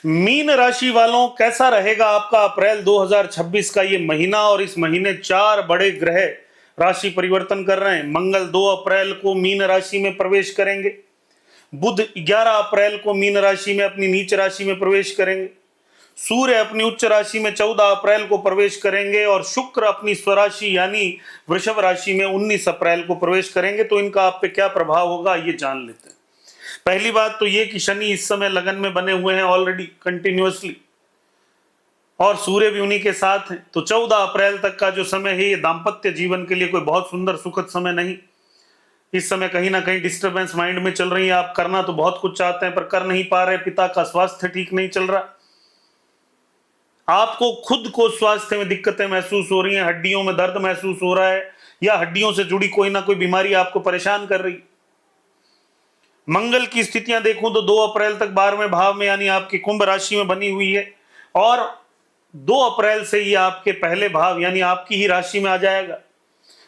Mean राशि वालों, कैसा रहेगा आपका अप्रैल 2026 का ये महीना। और इस महीने 4 बड़े ग्रह राशि परिवर्तन कर रहे हैं। मंगल 2 अप्रैल को मीन राशि में प्रवेश करेंगे। बुध 11 अप्रैल को मीन राशि में अपनी नीच राशि में प्रवेश करेंगे। सूर्य अपनी उच्च राशि में 14 अप्रैल को प्रवेश करेंगे और शुक्र अपनी स्वराशि यानी वृषभ राशि में 19 अप्रैल को प्रवेश करेंगे। तो इनका आप पे क्या प्रभाव होगा ये जान लेते हैं। पहली बात तो ये कि शनि इस समय लगन में बने हुए हैं ऑलरेडी कंटिन्यूअसली, और सूर्य भी उन्हीं के साथ है। तो 14 अप्रैल तक का जो समय है ये दाम्पत्य जीवन के लिए कोई बहुत सुंदर सुखद समय नहीं। इस समय कहीं ना कहीं डिस्टर्बेंस माइंड में चल रही है। आप करना तो बहुत कुछ चाहते हैं पर कर नहीं पा रहे। पिता का स्वास्थ्य ठीक नहीं चल रहा। आपको खुद को स्वास्थ्य में दिक्कतें महसूस हो रही हैं, हड्डियों में दर्द महसूस हो रहा है, या हड्डियों से जुड़ी कोई ना कोई बीमारी आपको परेशान कर रही। मंगल की स्थितियां देखूं तो 2 अप्रैल तक 12वें भाव में यानी आपकी कुंभ राशि में बनी हुई है, और 2 अप्रैल से ये आपके पहले भाव यानी आपकी ही राशि में आ जाएगा।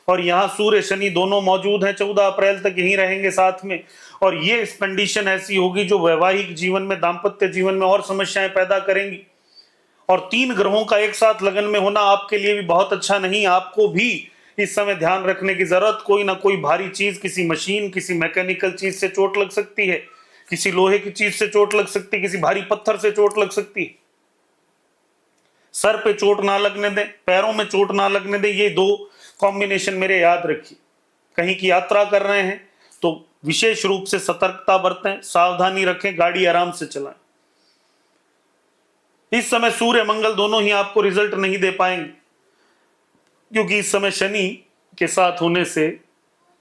और यहां सूर्य शनि दोनों मौजूद हैं, 14 अप्रैल तक यहीं रहेंगे साथ में। और ये कंडीशन ऐसी होगी जो वैवाहिक जीवन में, दाम्पत्य जीवन में और समस्याएं पैदा करेंगी। और 3 ग्रहों का एक साथ लगन में होना आपके लिए भी बहुत अच्छा नहीं। आपको भी इस समय ध्यान रखने की जरूरत। कोई ना कोई भारी चीज, किसी मशीन, किसी मैकेनिकल चीज से चोट लग सकती है, किसी लोहे की चीज से चोट लग सकती है, किसी भारी पत्थर से चोट लग सकती है। सर पे चोट ना लगने दें, पैरों में चोट ना लगने दें। ये 2 कॉम्बिनेशन मेरे याद रखिए। कहीं की यात्रा कर रहे हैं तो विशेष रूप से सतर्कता बरतें, सावधानी रखें, गाड़ी आराम से चलाएं। इस समय सूर्य मंगल दोनों ही आपको रिजल्ट नहीं दे पाएंगे, क्योंकि इस समय शनि के साथ होने से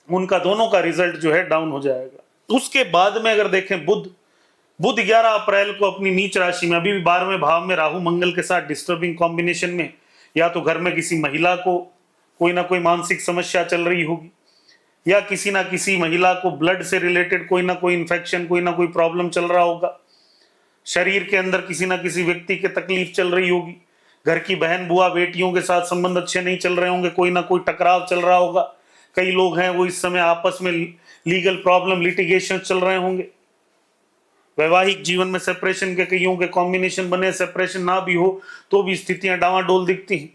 उनका दोनों का रिजल्ट जो है डाउन हो जाएगा। उसके बाद में अगर देखें बुध 11 अप्रैल को अपनी नीच राशि में, अभी भी 12वें भाव में राहु मंगल के साथ डिस्टर्बिंग कॉम्बिनेशन में, या तो घर में किसी महिला को कोई ना कोई मानसिक समस्या चल रही होगी, या किसी ना किसी महिला को ब्लड से रिलेटेड कोई ना कोई इन्फेक्शन, कोई ना कोई प्रॉब्लम चल रहा होगा। शरीर के अंदर किसी ना किसी व्यक्ति की तकलीफ चल रही होगी। घर की बहन बुआ बेटियों के साथ संबंध अच्छे नहीं चल रहे होंगे, कोई ना कोई टकराव चल रहा होगा। कई लोग हैं वो इस समय आपस में लीगल प्रॉब्लम, लिटिगेशन चल रहे होंगे। वैवाहिक जीवन में सेपरेशन के कईयों के कॉम्बिनेशन बने। सेपरेशन ना भी हो तो भी स्थितियां डावाडोल दिखती हैं।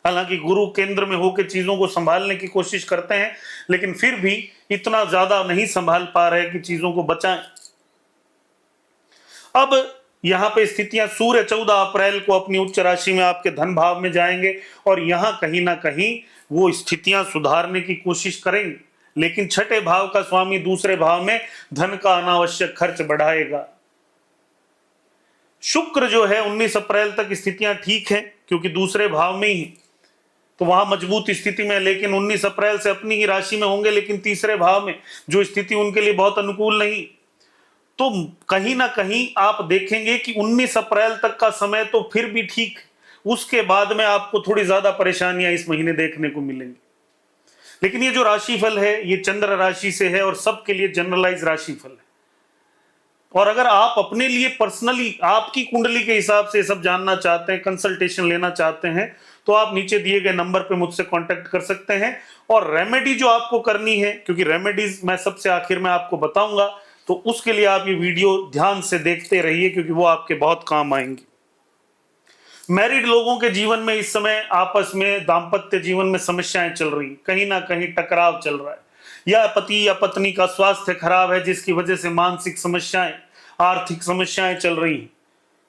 हालांकि गुरु केंद्र में होकर चीजों को संभालने की कोशिश करते हैं, लेकिन फिर भी इतना ज्यादा नहीं संभाल पा रहे कि चीजों को बचाएं। अब यहां पे स्थितियां, सूर्य 14 अप्रैल को अपनी उच्च राशि में आपके धन भाव में जाएंगे, और यहां कहीं ना कहीं वो स्थितियां सुधारने की कोशिश करेंगे। लेकिन छठे भाव का स्वामी दूसरे भाव में धन का अनावश्यक खर्च बढ़ाएगा। शुक्र जो है 19 अप्रैल तक स्थितियां ठीक है, क्योंकि दूसरे भाव में ही तो वहां मजबूत स्थिति में। लेकिन 19 अप्रैल से अपनी ही राशि में होंगे, लेकिन तीसरे भाव में, जो स्थिति उनके लिए बहुत अनुकूल नहीं। तो कहीं ना कहीं आप देखेंगे कि 19 अप्रैल तक का समय तो फिर भी ठीक, उसके बाद में आपको थोड़ी ज्यादा परेशानियां इस महीने देखने को मिलेंगी। लेकिन ये जो राशिफल है ये चंद्र राशि से है और सबके लिए जनरलाइज राशिफल है। और अगर आप अपने लिए पर्सनली आपकी कुंडली के हिसाब से सब जानना चाहते हैं, कंसल्टेशन लेना चाहते हैं, तो आप नीचे दिए गए नंबर पे मुझसे कांटेक्ट कर सकते हैं। और रेमेडी जो आपको करनी है, क्योंकि रेमेडीज मैं सबसे आखिर में आपको बताऊंगा, तो उसके लिए आप ये वीडियो ध्यान से देखते रहिए, क्योंकि वो आपके बहुत काम आएंगी। मैरिड लोगों के जीवन में इस समय आपस में, दाम्पत्य जीवन में समस्याएं चल रही, कहीं ना कहीं टकराव चल रहा है, या पति या पत्नी का स्वास्थ्य खराब है जिसकी वजह से मानसिक समस्याएं, आर्थिक समस्याएं चल रही,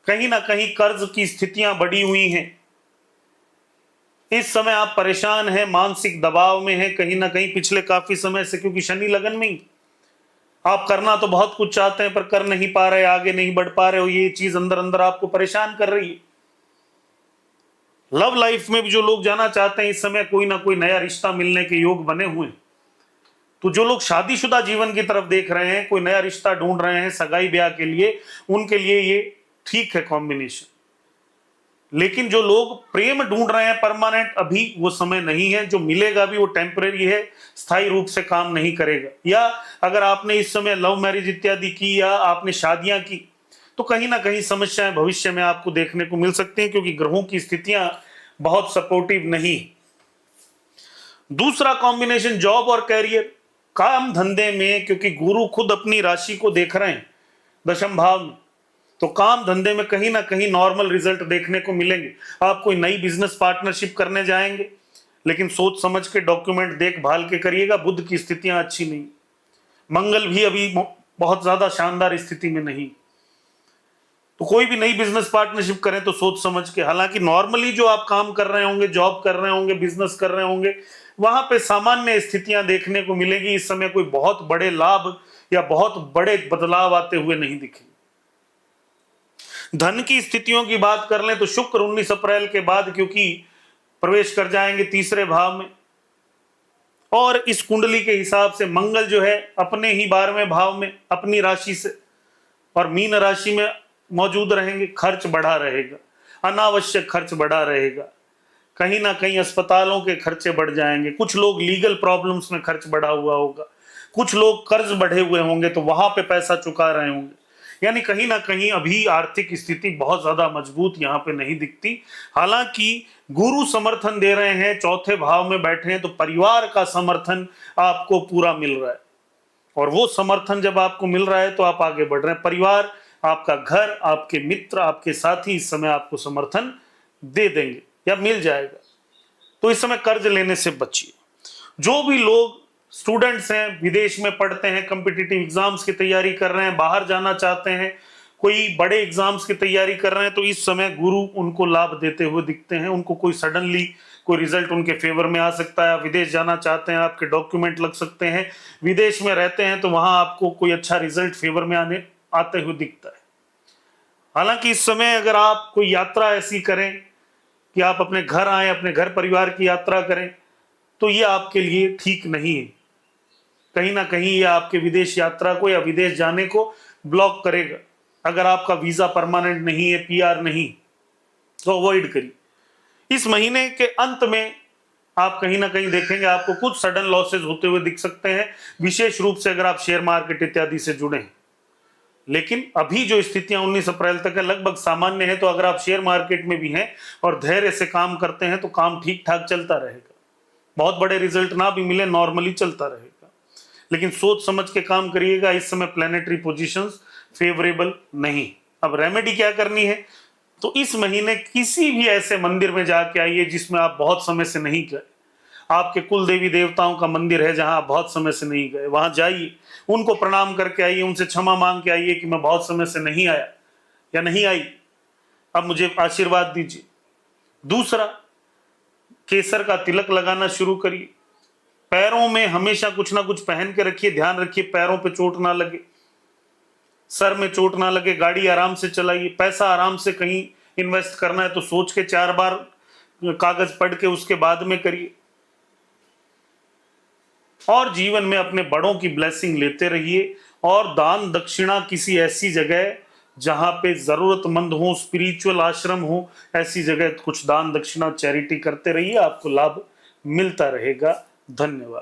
कहीं ना कहीं कर्ज की स्थितियां बढ़ी हुई हैं। इस समय आप परेशान हैं, मानसिक दबाव में हैं कहीं ना कहीं पिछले काफी समय से, क्योंकि शनि लगन में ही। आप करना तो बहुत कुछ चाहते हैं पर कर नहीं पा रहे, आगे नहीं बढ़ पा रहे हो, ये चीज अंदर अंदर आपको परेशान कर रही है। लव लाइफ में भी जो लोग जाना चाहते हैं, इस समय कोई ना कोई नया रिश्ता मिलने के योग बने हुए हैं। तो जो लोग शादीशुदा जीवन की तरफ देख रहे हैं, कोई नया रिश्ता ढूंढ रहे हैं सगाई ब्याह के लिए, उनके लिए ये ठीक है कॉम्बिनेशन। लेकिन जो लोग प्रेम ढूंढ रहे हैं परमानेंट, अभी वो समय नहीं है। जो मिलेगा भी वो टेम्परेरी है, स्थायी रूप से काम नहीं करेगा। या अगर आपने इस समय लव मैरिज इत्यादि की, या आपने शादियां की, तो कहीं ना कहीं समस्याएं भविष्य में आपको देखने को मिल सकती हैं, क्योंकि ग्रहों की स्थितियां बहुत सपोर्टिव नहीं। दूसरा कॉम्बिनेशन जॉब और कैरियर, काम धंधे में, क्योंकि गुरु खुद अपनी राशि को देख रहे हैं दशम भाव में, तो काम धंधे में कहीं ना कहीं नॉर्मल रिजल्ट देखने को मिलेंगे। आप कोई नई बिजनेस पार्टनरशिप करने जाएंगे, लेकिन सोच समझ के डॉक्यूमेंट देखभाल के करिएगा। बुध की स्थितियां अच्छी नहीं, मंगल भी अभी बहुत ज्यादा शानदार स्थिति में नहीं। तो कोई भी नई बिजनेस पार्टनरशिप करें तो सोच समझ के। हालांकि नॉर्मली जो आप काम कर रहे होंगे, जॉब कर रहे होंगे, बिजनेस कर रहे होंगे, वहां पे सामान्य स्थितियां देखने को मिलेगी। इस समय कोई बहुत बड़े लाभ या बहुत बड़े बदलाव आते हुए नहीं दिखेंगे। धन की स्थितियों की बात कर लें तो शुक्र 19 अप्रैल के बाद क्योंकि प्रवेश कर जाएंगे तीसरे भाव में, और इस कुंडली के हिसाब से मंगल जो है अपने ही 12वें भाव में अपनी राशि से और मीन राशि में मौजूद रहेंगे। खर्च बढ़ा रहेगा, अनावश्यक खर्च बढ़ा रहेगा। कहीं ना कहीं अस्पतालों के खर्चे बढ़ जाएंगे। कुछ लोग लीगल प्रॉब्लम्स में खर्च बढ़ा हुआ होगा, कुछ लोग कर्ज बढ़े हुए होंगे तो वहां पे पैसा चुका रहे होंगे। यानी कहीं ना कहीं अभी आर्थिक स्थिति बहुत ज्यादा मजबूत यहाँ पे नहीं दिखती। हालांकि गुरु समर्थन दे रहे हैं, चौथे भाव में बैठे हैं, तो परिवार का समर्थन आपको पूरा मिल रहा है। और वो समर्थन जब आपको मिल रहा है तो आप आगे बढ़ रहे हैं। परिवार, आपका घर, आपके मित्र, आपके साथी इस समय आपको समर्थन दे देंगे या मिल जाएगा। तो इस समय कर्ज लेने से बचिए। जो भी लोग स्टूडेंट्स हैं, विदेश में पढ़ते हैं, कॉम्पिटिटिव एग्जाम्स की तैयारी कर रहे हैं, बाहर जाना चाहते हैं, कोई बड़े एग्जाम्स की तैयारी कर रहे हैं, तो इस समय गुरु उनको लाभ देते हुए दिखते हैं। उनको कोई सडनली कोई रिजल्ट उनके फेवर में आ सकता है। विदेश जाना चाहते हैं, आपके डॉक्यूमेंट लग सकते हैं। विदेश में रहते हैं तो वहां आपको कोई अच्छा रिजल्ट फेवर में आते हुए दिखता है। हालांकि इस समय अगर आप कोई यात्रा ऐसी करें कि आप अपने घर आए, अपने घर परिवार की यात्रा करें, तो ये आपके लिए ठीक नहीं है। कहीं ना कहीं ये आपके विदेश यात्रा को या विदेश जाने को ब्लॉक करेगा। अगर आपका वीजा परमानेंट नहीं है, पीआर नहीं, तो अवॉइड करिए। इस महीने के अंत में आप कहीं ना कहीं देखेंगे आपको कुछ सडन लॉसेस होते हुए दिख सकते हैं, विशेष रूप से अगर आप शेयर मार्केट इत्यादि से जुड़े हैं। लेकिन अभी जो स्थितियां 19 अप्रैल तक है लगभग सामान्य है। तो अगर आप शेयर मार्केट में भी हैं और धैर्य से काम करते हैं तो काम ठीक ठाक चलता रहेगा। बहुत बड़े रिजल्ट ना भी मिले, नॉर्मली चलता रहेगा, लेकिन सोच समझ के काम करिएगा। इस समय प्लैनेटरी पोजीशंस फेवरेबल नहीं। अब रेमेडी क्या करनी है, तो इस महीने किसी भी ऐसे मंदिर में जाके आइए जिसमें आप बहुत समय से नहीं गए। आपके कुल देवी देवताओं का मंदिर है जहां आप बहुत समय से नहीं गए, वहां जाइए, उनको प्रणाम करके आइए, उनसे क्षमा मांग के आइए कि मैं बहुत समय से नहीं आया या नहीं आई, अब मुझे आशीर्वाद दीजिए। दूसरा, केसर का तिलक लगाना शुरू करिए। पैरों में हमेशा कुछ ना कुछ पहन के रखिए। ध्यान रखिए पैरों पे चोट ना लगे, सर में चोट ना लगे। गाड़ी आराम से चलाइए। पैसा आराम से कहीं इन्वेस्ट करना है तो सोच के 4 बार कागज पढ़ के उसके बाद में करिए। और जीवन में अपने बड़ों की ब्लेसिंग लेते रहिए। और दान दक्षिणा किसी ऐसी जगह जहां पे जरूरतमंद हो, स्पिरिचुअल आश्रम हो, ऐसी जगह कुछ दान दक्षिणा चैरिटी करते रहिए, आपको लाभ मिलता रहेगा। धन्यवाद।